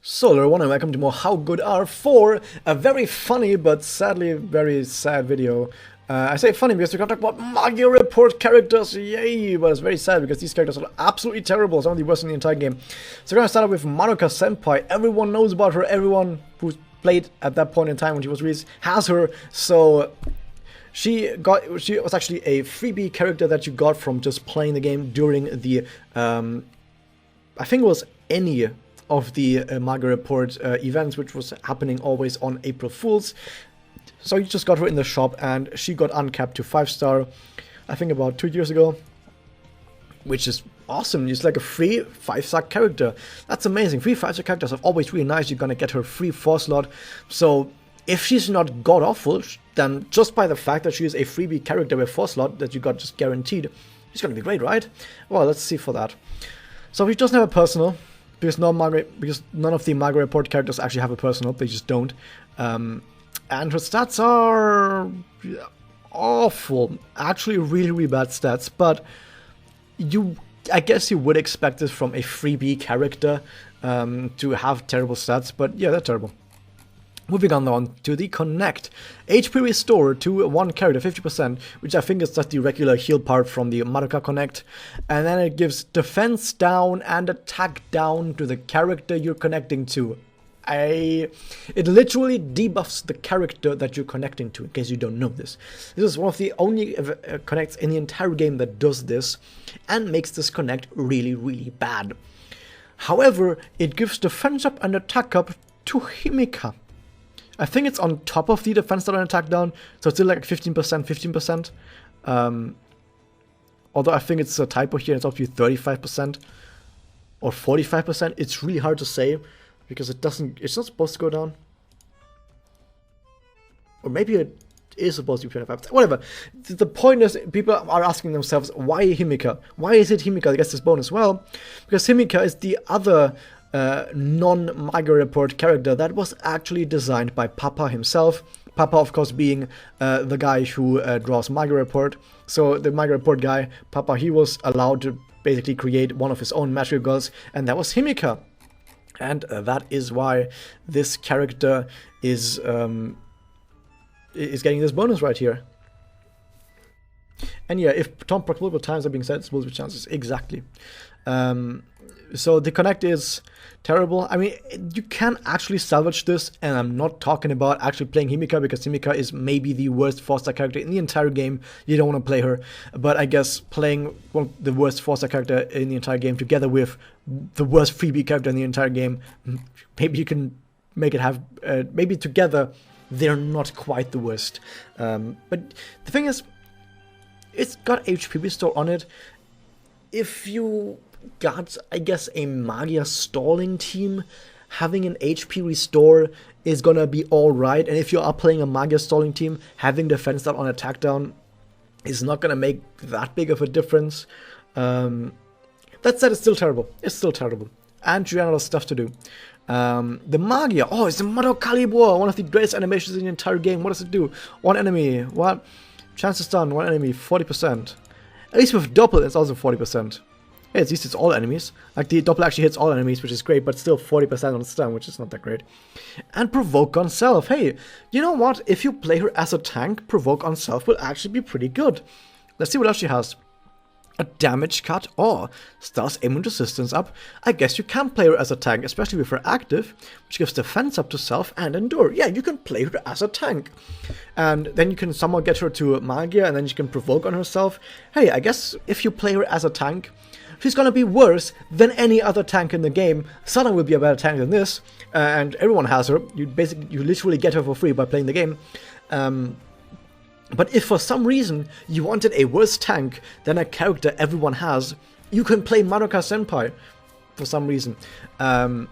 So, everyone, and welcome to more How Good Are for a very funny but sadly very sad video. I say funny because we're gonna talk about Mario Report characters, yay! But it's very sad because these characters are absolutely terrible, some of the worst in the entire game. So we're gonna start off with Madoka-Senpai. Everyone knows about her, everyone who's played at that point in time when she was released has her. So she was actually a freebie character that you got from just playing the game during the I think it was any of the Mario Report events, which was happening always on April Fools. So you just got her in the shop and she got uncapped to 5-star, I think about 2 years ago, which is awesome. It's like a free 5-star character. That's amazing. Free 5-star characters are always really nice. You're gonna get her free 4-slot. So if she's not god-awful, then just by the fact that she is a freebie character with 4-slot that you got just guaranteed, she's gonna be great, right? Well, let's see for that. So if she doesn't have a personal, because none of the Mario Report characters actually have a personal, they just don't. And her stats are awful, actually really, really bad stats, but I guess you would expect this from a freebie character to have terrible stats, but yeah, they're terrible. Moving on to the Connect. HP Restore to one character, 50%, which I think is just the regular heal part from the Madoka Connect. And then it gives defense down and attack down to the character you're connecting to. It literally debuffs the character that you're connecting to, in case you don't know this. This is one of the only connects in the entire game that does this, and makes this connect really, really bad. However, it gives defense up and attack up to Himika. I think it's on top of the defense down and attack down, so it's still like 15%. Although I think it's a typo here, it's up to 35% or 45%. It's really hard to say because it's not supposed to go down. Or maybe it is supposed to be 25%. Whatever. The point is, people are asking themselves, why Himika? Why is it Himika that gets this bonus? Well, because Himika is the other non-Mario Report character that was actually designed by Papa himself. Papa, of course, being the guy who draws Mario Report. So the Mario Report guy, Papa, he was allowed to basically create one of his own magic girls, and that was Himika. And that is why this character is getting this bonus right here. And yeah, if Tom proc multiple times are being said, it's multiple chances. Exactly. So the Connect is terrible. I mean, you can actually salvage this, and I'm not talking about actually playing Himika, because Himika is maybe the worst 4-star character in the entire game. You don't want to play her, but I guess playing the worst 4-star character in the entire game together with the worst freebie character in the entire game, maybe you can make it have, maybe together they're not quite the worst. But the thing is, it's got HP Restore on it. If you got, I guess, a Magia stalling team, having an HP Restore is gonna be alright. And if you are playing a Magia stalling team, having defense down on attack down is not gonna make that big of a difference. That said, it's still terrible. It's still terrible. And you ran out of stuff to do. The Magia, oh, it's the Madoka-Calibur, one of the greatest animations in the entire game. What does it do? One enemy, what? Chance to stun, one enemy, 40%. At least with Doppel, it's also 40%. Yeah, at least it's all enemies. Like, the Doppel actually hits all enemies, which is great, but still 40% on stun, which is not that great. And Provoke on Self. Hey, you know what? If you play her as a tank, Provoke on Self will actually be pretty good. Let's see what else she has. A damage cut, or stars aiming resistance up. I guess you can play her as a tank, especially with her active, which gives defense up to self and endure. Yeah, you can play her as a tank. And then you can somehow get her to Magia, and then she can provoke on herself. Hey, I guess if you play her as a tank, she's gonna be worse than any other tank in the game. Sana will be a better tank than this, and everyone has her. You literally get her for free by playing the game. But if for some reason you wanted a worse tank than a character everyone has, you can play Madoka-Senpai for some reason. And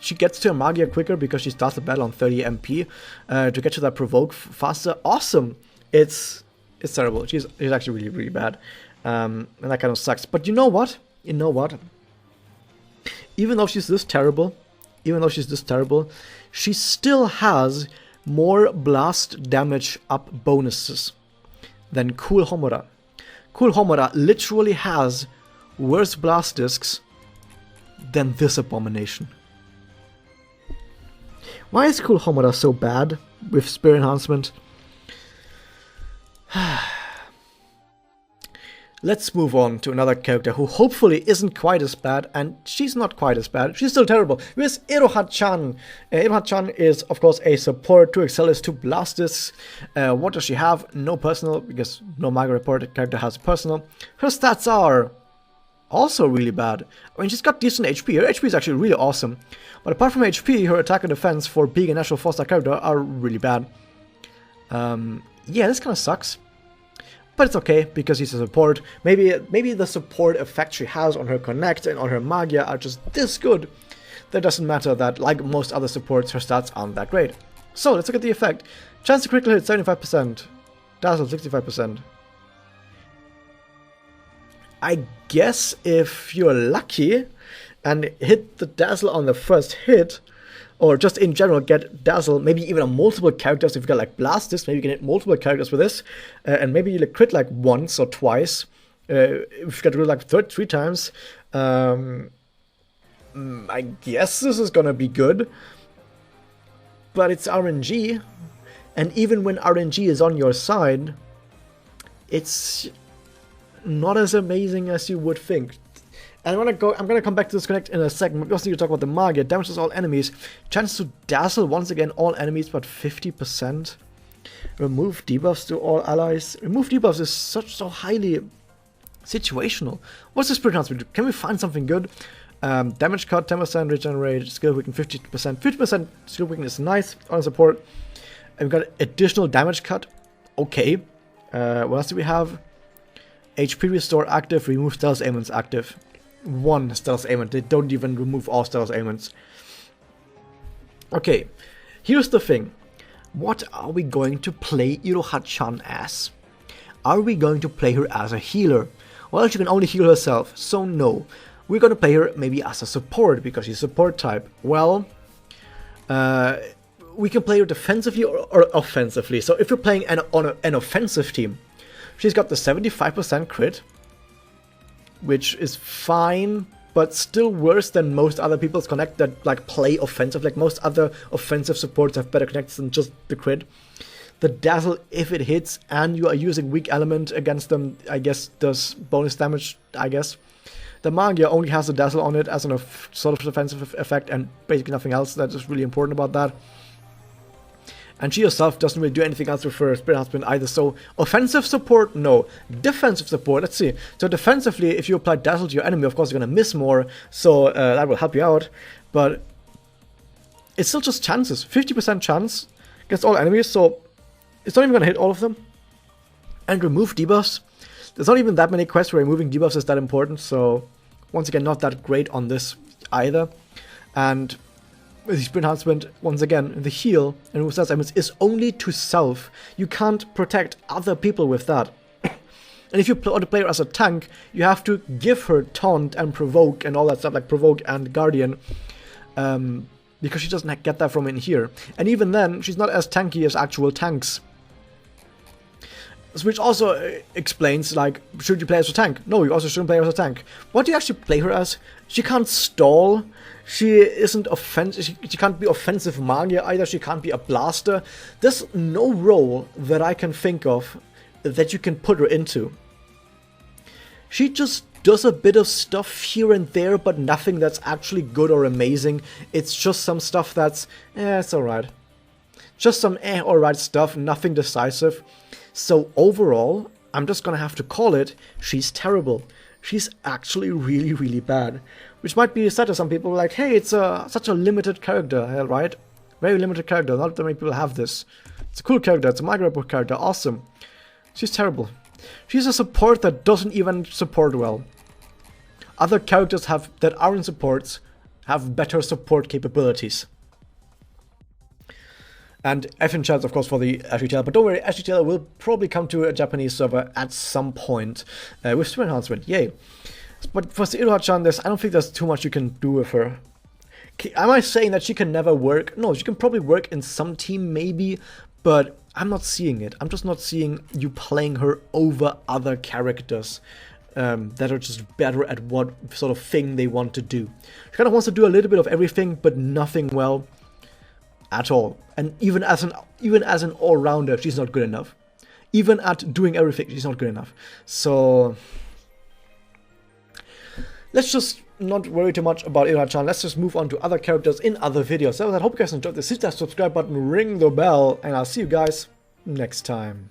she gets to her Magia quicker because she starts the battle on 30 MP to get to that provoke faster. Awesome! It's terrible. She's actually really, really bad. And that kind of sucks. But you know what? Even though she's this terrible, she still has more blast damage up bonuses than Cool Homura. Cool Homura literally has worse blast discs than this abomination. Why is Cool Homada so bad with Spirit Enhancement? Let's move on to another character who hopefully isn't quite as bad, and she's not quite as bad. She's still terrible. Here's Iroha-Chan. Iroha-Chan is, of course, a support, 2 Excelis, 2 Blastus. What does she have? No personal, because no Manga Report character has a personal. Her stats are also really bad. I mean, she's got decent HP. Her HP is actually really awesome. But apart from HP, her attack and defense for being a natural 4-star character are really bad. Yeah, this kind of sucks. But it's okay, because he's a support. Maybe the support effect she has on her Connect and on her Magia are just this good. That doesn't matter that, like most other supports, her stats aren't that great. So, let's look at the effect. Chance to critical hit, 75%. Dazzle, 65%. I guess if you're lucky and hit the Dazzle on the first hit, or just in general get Dazzle, maybe even on multiple characters. If you got like Blastus, maybe you can hit multiple characters with this, and maybe you crit like once or twice. If you get rid like 3 times, I guess this is gonna be good. But it's RNG, and even when RNG is on your side, it's not as amazing as you would think. And I'm gonna come back to this Connect in a second, but we also need to talk about the Magia. Damages all enemies. Chance to dazzle once again all enemies, but 50%. Remove debuffs to all allies. Remove debuffs is so highly situational. What's the Spirit Enhancement? Can we find something good? Damage cut, 10% regenerate, skill weaken 50%. 50% skill weaken is nice on support. And we've got additional damage cut. Okay. What else do we have? HP restore active, remove stealth ailments active. 1 stealth ailment. They don't even remove all stealth ailments. Okay, here's the thing. What are we going to play Iroha-Chan as? Are we going to play her as a healer? Well, she can only heal herself, so no. We're going to play her maybe as a support, because she's support type. Well, we can play her defensively or offensively. So if you're playing on an offensive team, she's got the 75% crit, which is fine, but still worse than most other people's Connect that like play offensive. Like most other offensive supports have better connects than just the crit. The Dazzle, if it hits and you are using weak element against them, I guess does bonus damage, I guess. The Magia only has the Dazzle on it as an sort of defensive effect and basically nothing else that is really important about that. And she herself doesn't really do anything else with her Spirit Enhancement either. So, offensive support, no. Defensive support, let's see. So, defensively, if you apply Dazzle to your enemy, of course, you're going to miss more. So, that will help you out. But it's still just chances. 50% chance against all enemies. So, it's not even going to hit all of them. And remove debuffs. There's not even that many quests where removing debuffs is that important. So, once again, not that great on this either. And with the Spirit Enhancement, once again, the heal and remove stealth ailments is only to self. You can't protect other people with that. And if you want to play her as a tank, you have to give her taunt and provoke and all that stuff, like provoke and guardian, because she doesn't get that from in here. And even then, she's not as tanky as actual tanks. Which also explains, like, should you play as a tank? No, you also shouldn't play her as a tank. What do you actually play her as? She can't stall. She isn't offensive. She can't be offensive Magia either. She can't be a blaster. There's no role that I can think of that you can put her into. She just does a bit of stuff here and there, but nothing that's actually good or amazing. It's just some stuff that's, it's alright. Just some alright stuff, nothing decisive. So overall, I'm just gonna have to call it, she's terrible. She's actually really, really bad. Which might be sad to some people, like, hey, it's such a limited character, right? Very limited character, not that many people have this. It's a cool character, it's a Manga Report character, awesome. She's terrible. She's a support that doesn't even support well. Other characters that aren't supports have better support capabilities. And F in chat, of course, for the Ashley Taylor. But don't worry, Ashley Taylor will probably come to a Japanese server at some point with Spirit Enhancement. Yay. But for Iroha-Chan, I don't think there's too much you can do with her. Am I saying that she can never work? No, she can probably work in some team, maybe. But I'm not seeing it. I'm just not seeing you playing her over other characters that are just better at what sort of thing they want to do. She kind of wants to do a little bit of everything, but nothing well. at all. And even as an all-rounder, she's not good enough. Even at doing everything, she's not good enough. So let's just not worry too much about Iroha-Chan. Let's just move on to other characters in other videos. So I hope you guys enjoyed this. Hit that subscribe button, ring the bell, and I'll see you guys next time.